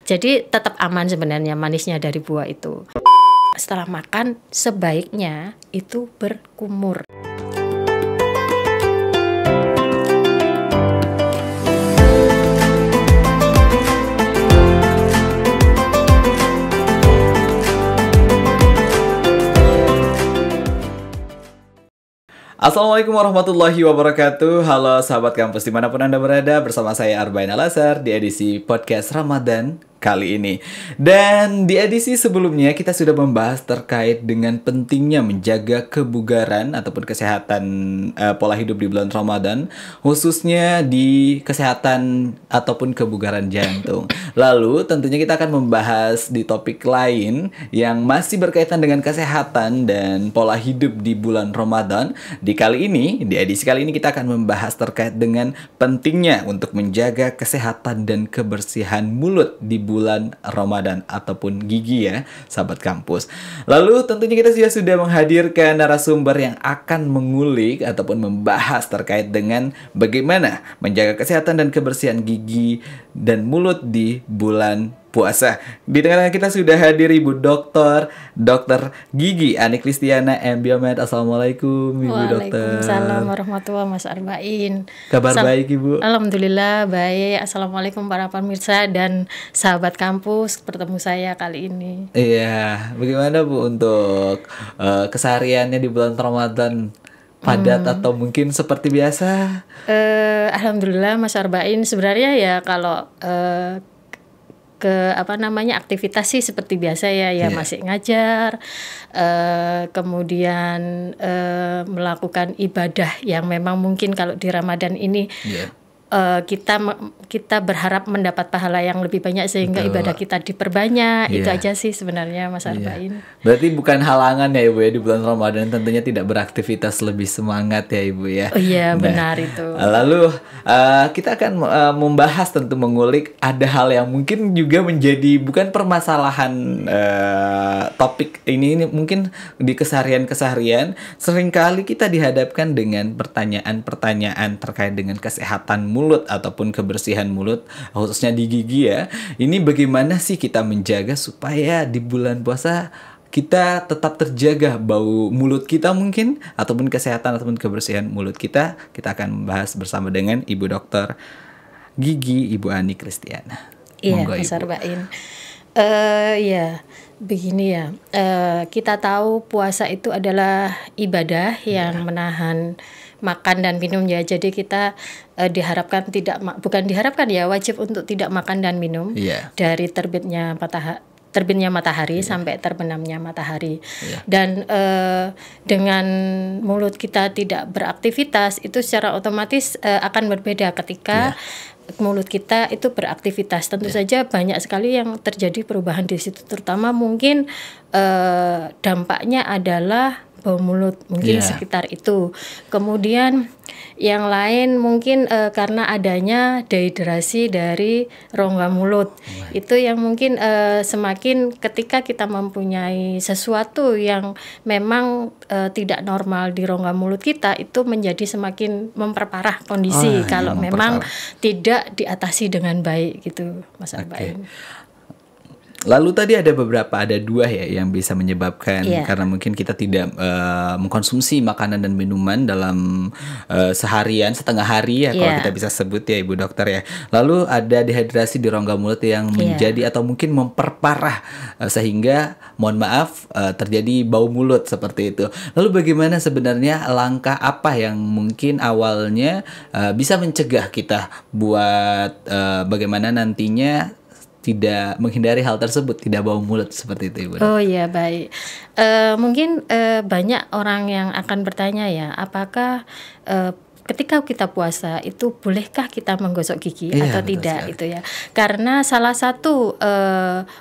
Jadi tetap aman sebenarnya manisnya dari buah itu. Setelah makan sebaiknya itu berkumur. Assalamualaikum warahmatullahi wabarakatuh. Halo sahabat kampus dimanapun Anda berada, bersama saya Arbain Al-Azhar di edisi podcast Ramadan kali ini. Dan di edisi sebelumnya kita sudah membahas terkait dengan pentingnya menjaga kebugaran ataupun kesehatan pola hidup di bulan Ramadan, khususnya di kesehatan ataupun kebugaran jantung. Lalu tentunya kita akan membahas di topik lain yang masih berkaitan dengan kesehatan dan pola hidup di bulan Ramadan. Di edisi kali ini kita akan membahas terkait dengan pentingnya untuk menjaga kesehatan dan kebersihan mulut di bulan Ramadan ataupun gigi ya, sahabat kampus. Lalu tentunya kita sudah menghadirkan narasumber yang akan mengulik ataupun membahas terkait dengan bagaimana menjaga kesehatan dan kebersihan gigi dan mulut di bulan puasa. Di tengah-tengah kita sudah hadir Ibu Dr. Gigi Ani Kristiana M. Biomed. Assalamualaikum Ibu Dokter. Waalaikumsalam warahmatullahi Mas Arbain. Kabar baik Ibu? Alhamdulillah baik. Assalamualaikum para pemirsa dan sahabat kampus, bertemu saya kali ini. Iya, bagaimana Bu untuk kesehariannya di bulan Ramadan? Padat atau mungkin seperti biasa? Alhamdulillah Mas Arbain, sebenarnya ya kalau aktivitas sih seperti biasa ya masih ngajar, kemudian melakukan ibadah yang memang mungkin kalau di Ramadan ini kita berharap mendapat pahala yang lebih banyak sehingga ibadah kita diperbanyak. Itu aja sih sebenarnya Mas Arbain. Berarti bukan halangan ya Ibu ya, di bulan Ramadan tentunya tidak beraktivitas lebih semangat ya Ibu ya. Oh iya, benar itu. Lalu kita akan membahas, tentu mengulik ada hal yang mungkin juga menjadi bukan permasalahan topik ini mungkin di keseharian seringkali kita dihadapkan dengan pertanyaan-pertanyaan terkait dengan kesehatan mulut ataupun kebersihan mulut, khususnya di gigi ya. Ini bagaimana sih kita menjaga supaya di bulan puasa kita tetap terjaga bau mulut kita mungkin, ataupun kesehatan ataupun kebersihan mulut kita. Kita akan membahas bersama dengan Ibu Dokter Gigi, Ibu Ani Kristiana. Iya, Mas Arbain. Begini ya. Kita tahu puasa itu adalah ibadah yang menahan makan dan minum ya. Jadi kita wajib untuk tidak makan dan minum dari terbitnya matahari sampai terbenamnya matahari. Dan dengan mulut kita tidak beraktivitas, itu secara otomatis akan berbeda ketika mulut kita itu beraktivitas. Tentu saja banyak sekali yang terjadi perubahan di situ, terutama mungkin dampaknya adalah bau mulut, mungkin sekitar itu. Kemudian yang lain mungkin karena adanya dehidrasi dari rongga mulut. Itu yang mungkin semakin ketika kita mempunyai sesuatu yang memang tidak normal di rongga mulut kita, itu menjadi semakin memperparah kondisi kalau memang tidak diatasi dengan baik gitu, Mas Arbain. Lalu tadi ada dua ya yang bisa menyebabkan karena mungkin kita tidak mengkonsumsi makanan dan minuman dalam seharian, setengah hari ya kalau kita bisa sebut ya Ibu Dokter ya. Lalu ada dehidrasi di rongga mulut yang menjadi atau mungkin memperparah sehingga mohon maaf terjadi bau mulut seperti itu. Lalu bagaimana sebenarnya langkah apa yang mungkin awalnya bisa mencegah kita buat bagaimana nantinya tidak menghindari hal tersebut, tidak bau mulut seperti itu Ibu? Oh iya, baik. Mungkin banyak orang yang akan bertanya ya, apakah ketika kita puasa itu bolehkah kita menggosok gigi atau tidak itu ya? Karena salah satu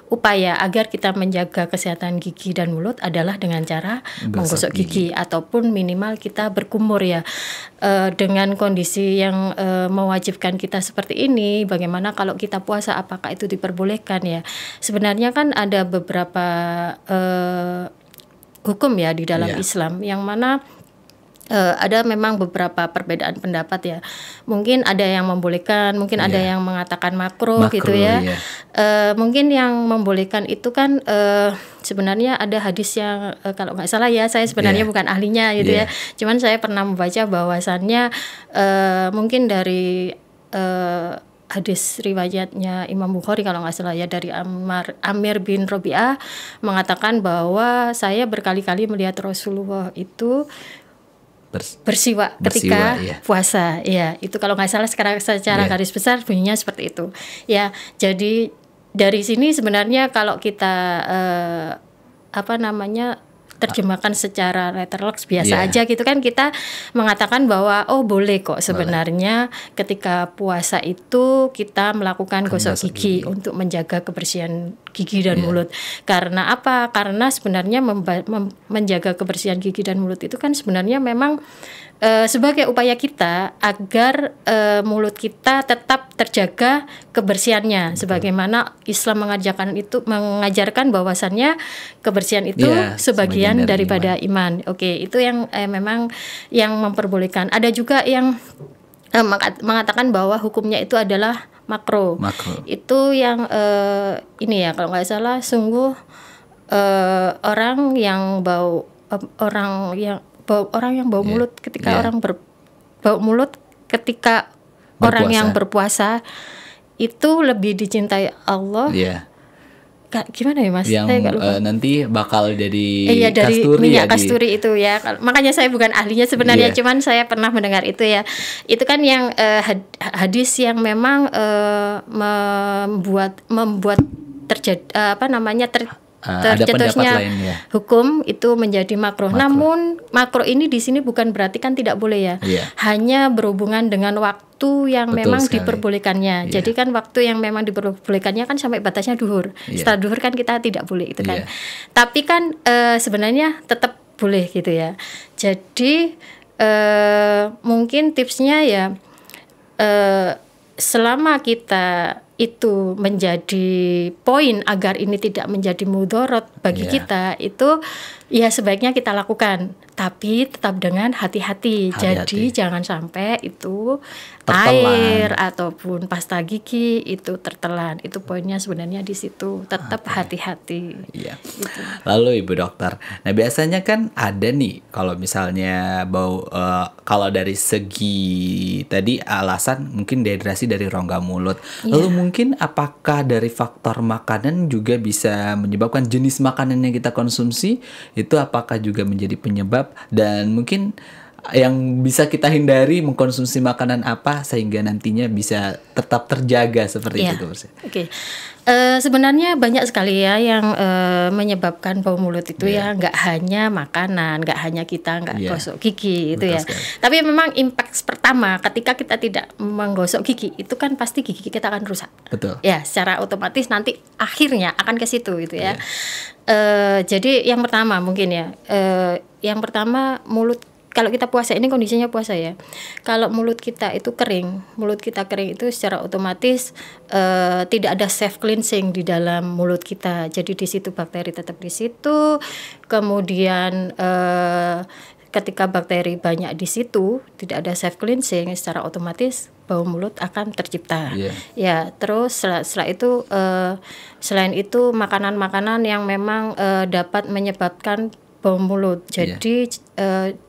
upaya agar kita menjaga kesehatan gigi dan mulut adalah dengan cara menggosok gigi ataupun minimal kita berkumur ya. Dengan kondisi yang mewajibkan kita seperti ini, bagaimana kalau kita puasa, apakah itu diperbolehkan ya? Sebenarnya kan ada beberapa hukum ya di dalam Islam yang mana ada memang beberapa perbedaan pendapat ya. Mungkin ada yang membolehkan, mungkin ada yang mengatakan makruh gitu ya. Mungkin yang membolehkan itu kan sebenarnya ada hadis yang kalau nggak salah ya, saya sebenarnya bukan ahlinya gitu ya. Cuman saya pernah membaca bahwasannya mungkin dari hadis riwayatnya Imam Bukhari kalau nggak salah ya, dari Amir bin Robi'ah mengatakan bahwa saya berkali-kali melihat Rasulullah itu bersiwak ketika puasa. Ya, itu kalau nggak salah secara garis besar bunyinya seperti itu. Ya, jadi dari sini sebenarnya kalau kita terjemahkan secara letterbox biasa aja gitu kan, kita mengatakan bahwa boleh kok sebenarnya ketika puasa itu kita melakukan gosok gigi untuk menjaga kebersihan gigi dan mulut. Karena apa? Karena sebenarnya menjaga kebersihan gigi dan mulut itu kan sebenarnya memang sebagai upaya kita agar mulut kita tetap terjaga kebersihannya. Sebagaimana Islam mengajarkan bahwasannya kebersihan itu sebagian daripada iman. Oke, itu yang memang yang memperbolehkan. Ada juga yang mengatakan bahwa hukumnya itu adalah makruh. Itu yang ini ya kalau nggak salah sungguh orang yang bau mulut ketika orang berbau mulut ketika orang yang berpuasa itu lebih dicintai Allah. Gimana ya Mas? Yang nanti bakal dari dari kasturi minyak kasturi itu ya. Makanya saya bukan ahlinya sebenarnya, cuman saya pernah mendengar itu ya. Itu kan yang hadis yang memang membuat terjadi tercetusnya hukum itu menjadi makruh. Namun makruh ini di sini bukan berarti kan tidak boleh ya. Hanya berhubungan dengan waktu yang memang diperbolehkannya. Jadi kan waktu yang memang diperbolehkannya kan sampai batasnya duhur. Setelah duhur kan kita tidak boleh itu kan. Tapi kan sebenarnya tetap boleh gitu ya. Jadi mungkin tipsnya ya selama kita itu menjadi poin agar ini tidak menjadi mudorot bagi kita, itu ya sebaiknya kita lakukan, tapi tetap dengan hati-hati. Jadi jangan sampai itu air ataupun pasta gigi itu tertelan. Itu poinnya sebenarnya di situ. Tetap hati-hati. Gitu. Lalu Ibu Dokter, nah biasanya kan ada nih kalau misalnya bau, kalau dari segi tadi alasan mungkin dehidrasi dari rongga mulut. Lalu mungkin apakah dari faktor makanan juga bisa menyebabkan jenis makanan yang kita konsumsi itu apakah juga menjadi penyebab, dan mungkin yang bisa kita hindari mengkonsumsi makanan apa sehingga nantinya bisa tetap terjaga seperti itu. Sebenarnya banyak sekali ya yang menyebabkan bau mulut itu ya, nggak hanya makanan, nggak hanya kita nggak gosok gigi itu ya. Tapi memang impact pertama ketika kita tidak menggosok gigi itu kan pasti gigi kita akan rusak. Ya, secara otomatis nanti akhirnya akan ke situ gitu ya. Jadi yang pertama mungkin ya, yang pertama mulut. Kalau kita puasa ini kondisinya puasa ya. Kalau mulut kita itu kering itu secara otomatis tidak ada self cleansing di dalam mulut kita. Jadi di situ bakteri tetap di situ. Kemudian ketika bakteri banyak di situ, tidak ada self cleansing, secara otomatis bau mulut akan tercipta. Ya, terus setelah itu selain itu makanan-makanan yang memang dapat menyebabkan bau mulut. Jadi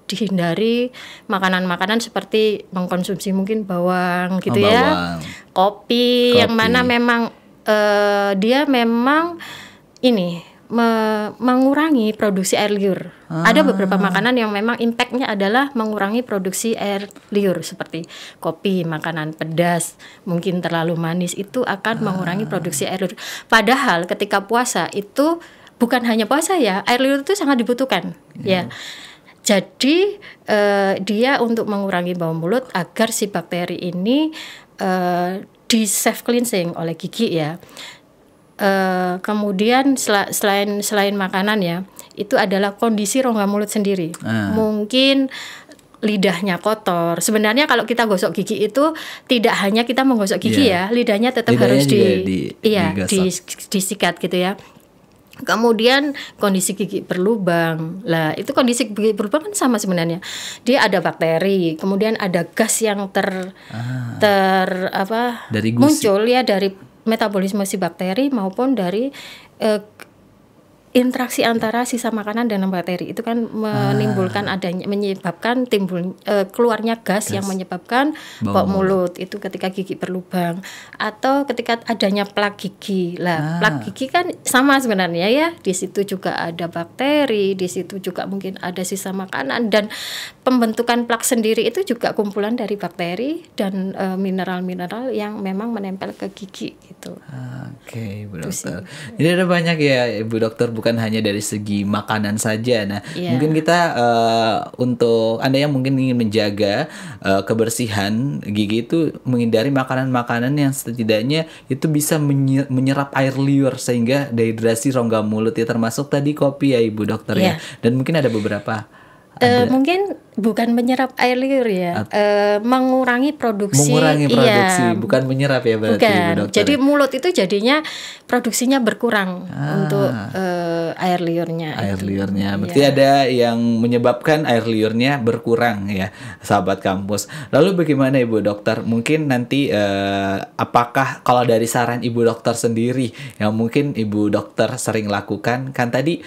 dihindari makanan-makanan seperti mengkonsumsi mungkin bawang gitu ya. Kopi yang mana memang dia memang ini mengurangi produksi air liur. Ada beberapa makanan yang memang impactnya adalah mengurangi produksi air liur seperti kopi, makanan pedas, mungkin terlalu manis itu akan mengurangi produksi air liur. Padahal ketika puasa itu bukan hanya puasa ya, air liur itu sangat dibutuhkan ya. Jadi dia untuk mengurangi bau mulut agar si bakteri ini di self cleansing oleh gigi ya. Kemudian selain makanan ya, itu adalah kondisi rongga mulut sendiri. Mungkin lidahnya kotor. Sebenarnya kalau kita gosok gigi itu tidak hanya kita menggosok gigi ya, lidahnya tetap harus disikat gitu ya. Kemudian kondisi gigi berlubang. Lah, itu kondisi gigi berlubang kan sama sebenarnya. Dia ada bakteri, kemudian ada gas yang muncul ya dari metabolisme si bakteri maupun dari interaksi antara sisa makanan dan bakteri. Itu kan menyebabkan keluarnya gas yang menyebabkan bau mulut. Itu ketika gigi berlubang atau ketika adanya plak gigi. Lah, plak gigi kan sama sebenarnya ya. Di situ juga ada bakteri, di situ juga mungkin ada sisa makanan, dan pembentukan plak sendiri itu juga kumpulan dari bakteri dan mineral-mineral yang memang menempel ke gigi gitu. Oke, Bu Dokter. Jadi ada banyak ya Ibu Dokter, bukan hanya dari segi makanan saja. Nah, mungkin kita untuk Anda yang mungkin ingin menjaga kebersihan gigi itu menghindari makanan-makanan yang setidaknya itu bisa menyerap air liur sehingga dehidrasi rongga mulut ya, termasuk tadi kopi ya Ibu Dokter ya. Dan mungkin ada beberapa mungkin bukan menyerap air liur ya, mengurangi produksi. Bukan menyerap ya berarti bukan. Ibu Dokter. Jadi mulut itu jadinya produksinya berkurang untuk air liurnya. Berarti ada yang menyebabkan air liurnya berkurang ya, sahabat kampus. Lalu bagaimana Ibu Dokter? Mungkin nanti apakah kalau dari saran Ibu Dokter sendiri yang mungkin Ibu Dokter sering lakukan, kan tadi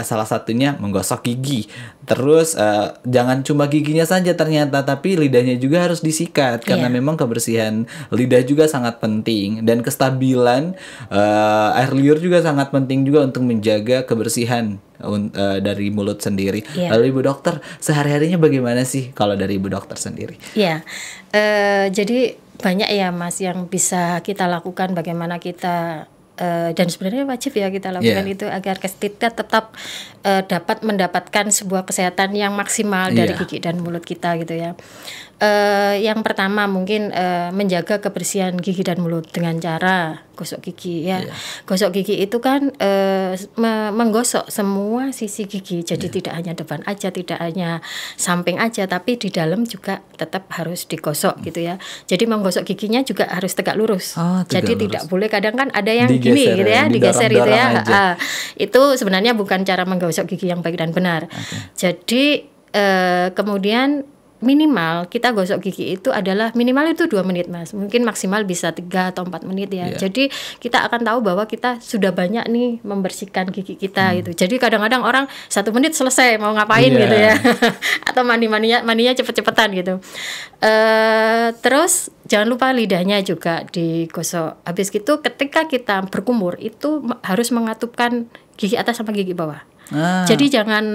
salah satunya menggosok gigi. Terus jangan cuma giginya saja ternyata, tapi lidahnya juga harus disikat karena memang kebersihan lidah juga sangat penting, dan kestabilan air liur juga sangat penting juga untuk menjaga kebersihan dari mulut sendiri. Lalu Ibu Dokter sehari-harinya bagaimana sih kalau dari Ibu Dokter sendiri? Jadi banyak ya Mas yang bisa kita lakukan, bagaimana kita dan sebenarnya wajib ya kita lakukan itu agar kita tetap dapat mendapatkan sebuah kesehatan yang maksimal dari gigi dan mulut kita gitu ya. Yang pertama mungkin menjaga kebersihan gigi dan mulut dengan cara gosok gigi ya. Gosok gigi itu kan menggosok semua sisi gigi. Jadi tidak hanya depan aja, tidak hanya samping aja, tapi di dalam juga tetap harus digosok gitu ya. Jadi menggosok giginya juga harus tegak lurus. Jadi lurus. Tidak boleh, kadang kan ada yang gini gitu ya, digeser gitu ya. Itu sebenarnya bukan cara menggosok gigi yang baik dan benar. Jadi kemudian minimal kita gosok gigi itu adalah minimal itu 2 menit Mas, mungkin maksimal bisa 3 atau 4 menit ya. Jadi kita akan tahu bahwa kita sudah banyak nih membersihkan gigi kita gitu. Jadi kadang-kadang orang 1 menit selesai mau ngapain gitu ya atau mandinya cepet-cepetan gitu. Terus jangan lupa lidahnya juga digosok. Habis gitu ketika kita berkumur itu harus mengatupkan gigi atas sama gigi bawah. Jadi jangan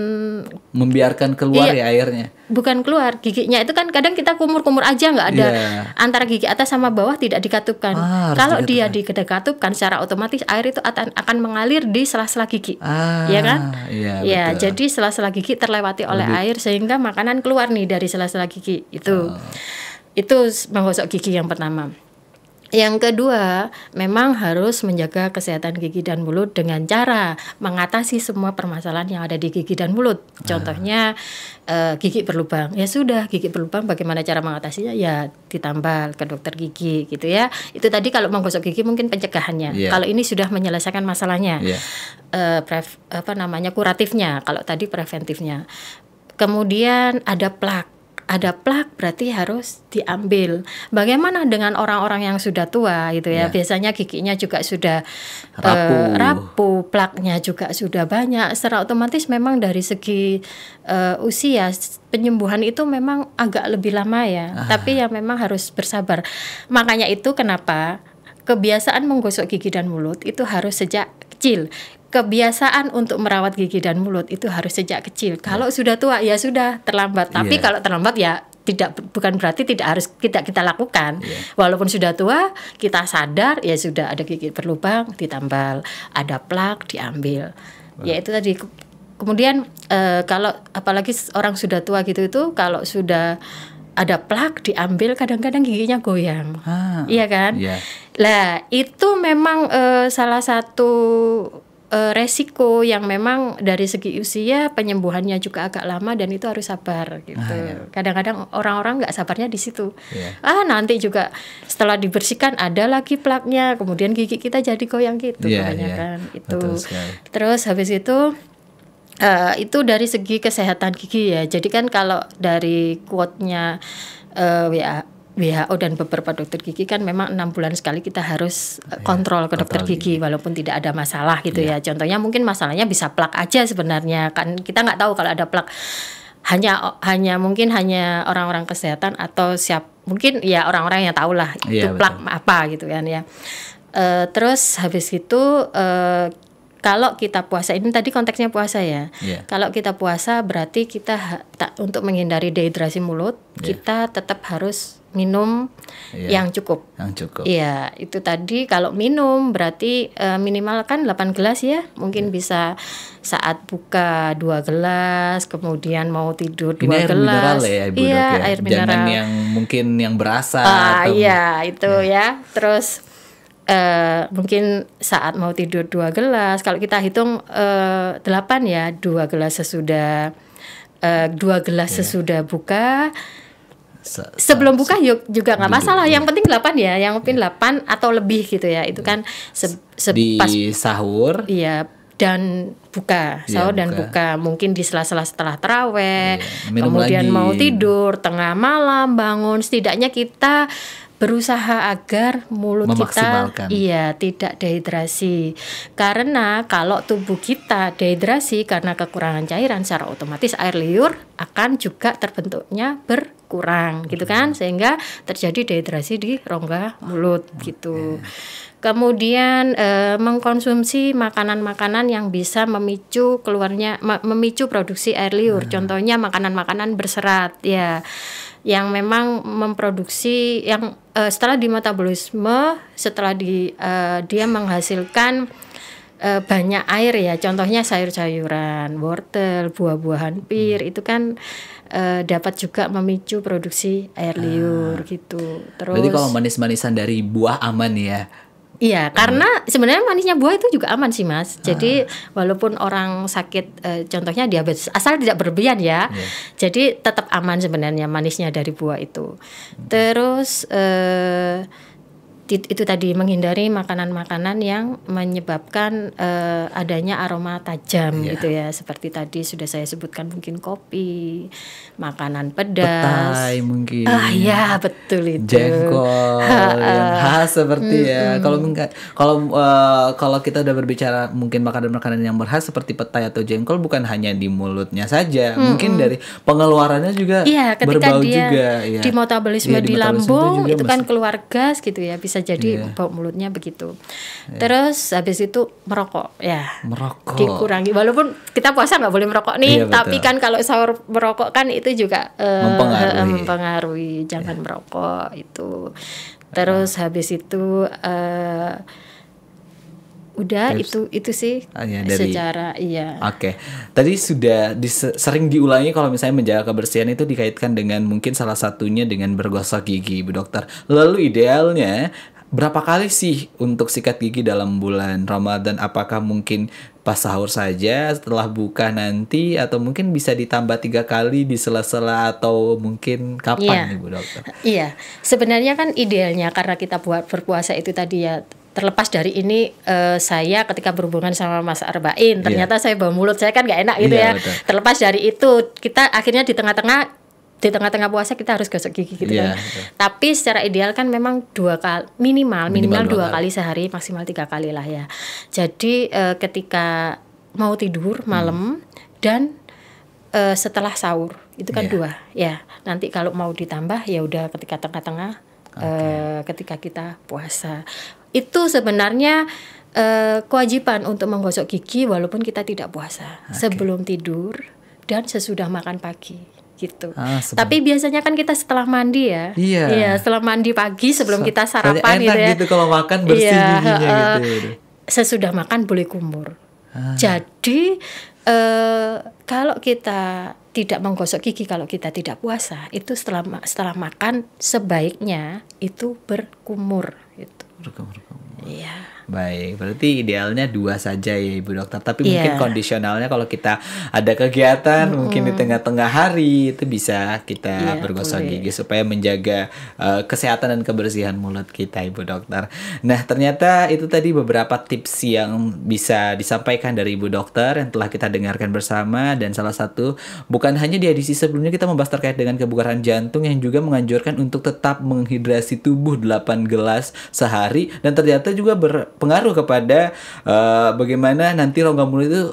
membiarkan keluar ya airnya. Bukan keluar, giginya itu kan kadang kita kumur-kumur aja, nggak ada antara gigi atas sama bawah tidak dikatupkan. Kalau dia dikatupkan secara otomatis air itu akan mengalir di sela-sela gigi, ya kan? Jadi sela-sela gigi terlewati oleh air sehingga makanan keluar nih dari sela-sela gigi itu. Itu menggosok gigi yang pertama. Yang kedua, memang harus menjaga kesehatan gigi dan mulut dengan cara mengatasi semua permasalahan yang ada di gigi dan mulut. Contohnya gigi berlubang. Ya sudah, gigi berlubang bagaimana cara mengatasinya? Ya ditambal ke dokter gigi gitu ya. Itu tadi kalau menggosok gigi mungkin pencegahannya. Kalau ini sudah menyelesaikan masalahnya. Kuratifnya. Kalau tadi preventifnya. Kemudian ada plak. Ada plak berarti harus diambil. Bagaimana dengan orang-orang yang sudah tua gitu ya? Biasanya giginya juga sudah rapuh, plaknya juga sudah banyak. Secara otomatis memang dari segi usia penyembuhan itu memang agak lebih lama ya. Tapi ya memang harus bersabar. Makanya itu kenapa kebiasaan menggosok gigi dan mulut itu harus sejak kecil. Kebiasaan untuk merawat gigi dan mulut itu harus sejak kecil. Kalau sudah tua ya sudah terlambat. Tapi kalau terlambat ya bukan berarti tidak harus kita lakukan. Walaupun sudah tua, kita sadar ya sudah ada gigi berlubang ditambal, ada plak diambil. Ya itu tadi. Kemudian kalau apalagi orang sudah tua gitu itu kalau sudah ada plak diambil kadang-kadang giginya goyang. Iya kan? Lah itu memang salah satu resiko yang memang dari segi usia penyembuhannya juga agak lama dan itu harus sabar gitu. Kadang-kadang orang-orang nggak sabarnya di situ. Nanti juga setelah dibersihkan ada lagi plaknya, kemudian gigi kita jadi goyang gitu kebanyakan itu. Terus habis itu dari segi kesehatan gigi ya. Jadi kan kalau dari quote-nya WHO dan beberapa dokter gigi kan memang 6 bulan sekali kita harus kontrol ke dokter gigi walaupun tidak ada masalah gitu ya. Contohnya mungkin masalahnya bisa plak aja sebenarnya, kan kita nggak tahu kalau ada plak. Mungkin hanya orang-orang kesehatan atau mungkin ya orang-orang yang tahu lah itu plak apa gitu kan ya. Terus habis itu kalau kita puasa, ini tadi konteksnya puasa ya. Kalau kita puasa berarti kita untuk menghindari dehidrasi mulut, kita tetap harus minum yang cukup. Iya, itu tadi kalau minum berarti minimal kan 8 gelas ya. Mungkin bisa saat buka 2 gelas, kemudian mau tidur 2 gelas. Mineral ya, Ibu Dok ya. Air mineral. Jangan yang mungkin yang berasa ya. Terus mungkin saat mau tidur 2 gelas. Kalau kita hitung 8 ya, 2 gelas sesudah 2 gelas sesudah buka. Sebelum buka juga nggak masalah. Yang penting 8 ya, yang penting 8 atau lebih gitu ya. Itu kan di sahur. Iya, dan buka, sahur dan buka. Mungkin di sela-sela setelah taraweh, kemudian mau tidur, tengah malam bangun, setidaknya kita berusaha agar mulut kita tidak dehidrasi. Karena kalau tubuh kita dehidrasi karena kekurangan cairan, secara otomatis air liur akan juga terbentuknya berkurang gitu kan, sehingga terjadi dehidrasi di rongga mulut gitu. Kemudian mengkonsumsi makanan-makanan yang bisa memicu produksi air liur. Contohnya makanan-makanan berserat ya, yang memang memproduksi yang setelah dimetabolisme, setelah dia menghasilkan banyak air ya. Contohnya sayur-sayuran, wortel, buah-buahan pir itu kan dapat juga memicu produksi air liur gitu. Terus berarti kalau manis-manisan dari buah aman ya? Iya, karena sebenarnya manisnya buah itu juga aman sih Mas. Jadi walaupun orang sakit contohnya diabetes, asal tidak berlebihan ya. Jadi tetap aman sebenarnya manisnya dari buah itu. Terus itu tadi menghindari makanan-makanan yang menyebabkan adanya aroma tajam gitu ya. Seperti tadi sudah saya sebutkan, mungkin kopi, makanan pedas. Petai mungkin. Ya betul itu. Jengkol yang khas seperti ya. Kalau kita udah berbicara mungkin makanan-makanan yang berkhas seperti petai atau jengkol, bukan hanya di mulutnya saja, mungkin dari pengeluarannya juga berbau juga ya. Di metabolisme di lambung itu kan keluar gas gitu ya, bisa jadi bau mulutnya begitu. Terus habis itu merokok ya. Merokok dikurangi, walaupun kita puasa nggak boleh merokok nih, tapi kan kalau sahur merokok kan itu juga mempengaruhi. Jangan merokok itu. Terus habis itu udah itu sih secara Oke. Tadi sudah sering diulangi kalau misalnya menjaga kebersihan itu dikaitkan dengan mungkin salah satunya dengan bergosok gigi, Bu Dokter. Lalu idealnya berapa kali sih untuk sikat gigi dalam bulan Ramadan? Apakah mungkin pas sahur saja, setelah buka nanti, atau mungkin bisa ditambah 3 kali di sela-sela, atau mungkin kapan nih Bu Dokter? Iya, sebenarnya kan idealnya karena kita berpuasa itu tadi ya, terlepas dari ini saya ketika berhubungan sama Mas Arbain ternyata saya bau mulut saya kan nggak enak gitu ya. Betul. Terlepas dari itu kita akhirnya di tengah-tengah puasa kita harus gosok gigi gitu kan. Betul. Tapi secara ideal kan memang 2 kali minimal 2 kali sehari, maksimal 3 kali lah ya. Jadi ketika mau tidur malam dan setelah sahur itu kan 2 ya. Nanti kalau mau ditambah ya udah ketika tengah-tengah ketika kita puasa. Itu sebenarnya kewajiban untuk menggosok gigi walaupun kita tidak puasa, sebelum tidur dan sesudah makan pagi gitu. Tapi biasanya kan kita setelah mandi ya. Iya, setelah mandi pagi sebelum kita sarapan gitu ya. Gitu kalau makan bersih giginya gitu. Sesudah makan boleh kumur. Jadi kalau kita tidak menggosok gigi kalau kita tidak puasa, itu setelah makan sebaiknya itu berkumur gitu. Berkumur. Iya. Baik, berarti idealnya 2 saja ya Ibu Dokter. Tapi mungkin kondisionalnya kalau kita ada kegiatan mungkin di tengah-tengah hari itu bisa kita bergosok gigi supaya menjaga kesehatan dan kebersihan mulut kita Ibu Dokter. Nah, ternyata itu tadi beberapa tips yang bisa disampaikan dari Ibu Dokter yang telah kita dengarkan bersama, dan salah satu bukan hanya di edisi sebelumnya kita membahas terkait dengan kebugaran jantung yang juga menganjurkan untuk tetap menghidrasi tubuh 8 gelas sehari, dan ternyata juga berpengaruh kepada bagaimana nanti rongga mulut itu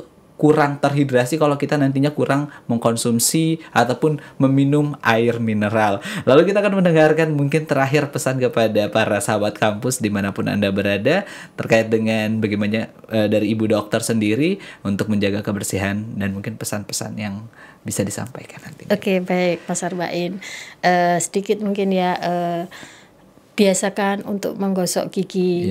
kurang terhidrasi kalau kita nantinya kurang mengkonsumsi ataupun meminum air mineral. Lalu kita akan mendengarkan mungkin terakhir pesan kepada para sahabat kampus dimanapun Anda berada terkait dengan bagaimana dari Ibu Dokter sendiri untuk menjaga kebersihan dan mungkin pesan-pesan yang bisa disampaikan nanti. Oke, baik Mas Arbain. Sedikit mungkin ya, biasakan untuk menggosok gigi.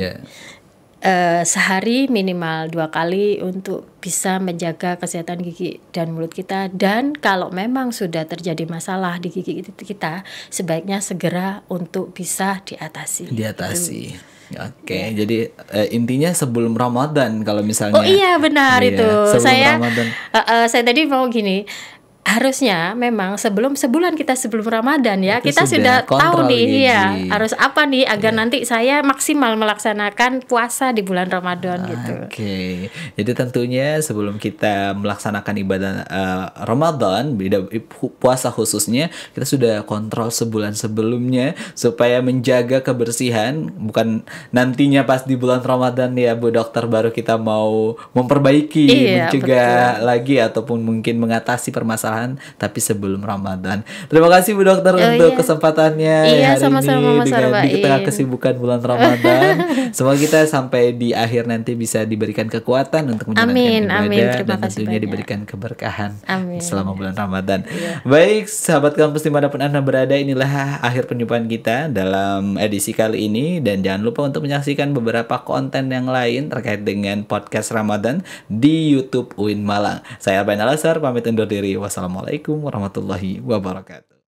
Sehari minimal 2 kali untuk bisa menjaga kesehatan gigi dan mulut kita. Dan kalau memang sudah terjadi masalah di gigi kita, sebaiknya segera untuk bisa diatasi. Oke, jadi intinya sebelum Ramadan kalau misalnya. Oh iya benar itu. Saya tadi mau gini. Harusnya memang sebulan kita sebelum Ramadan ya, kita sudah tahu nih harus apa nih agar nanti saya maksimal melaksanakan puasa di bulan Ramadan gitu. Oke. Jadi tentunya sebelum kita melaksanakan ibadah Ramadan, puasa khususnya, kita sudah kontrol sebulan sebelumnya supaya menjaga kebersihan, bukan nantinya pas di bulan Ramadan ya Bu Dokter baru kita mau memperbaiki, mencegah lagi ataupun mungkin mengatasi permasalahan, tapi sebelum Ramadan. Terima kasih Bu Dokter untuk kesempatannya hari sama-sama, ini di tengah kesibukan bulan Ramadan. Semoga kita sampai di akhir nanti bisa diberikan kekuatan untuk menjalankan ibadah dan tentunya diberikan keberkahan selama bulan Ramadan. Baik, sahabat kampus dimanapun Anda berada, inilah akhir perjumpaan kita dalam edisi kali ini, dan jangan lupa untuk menyaksikan beberapa konten yang lain terkait dengan podcast Ramadan di YouTube UIN Malang. Saya Arbain Alasar, pamit undur diri. Wassalamualaikum warahmatullahi wabarakatuh.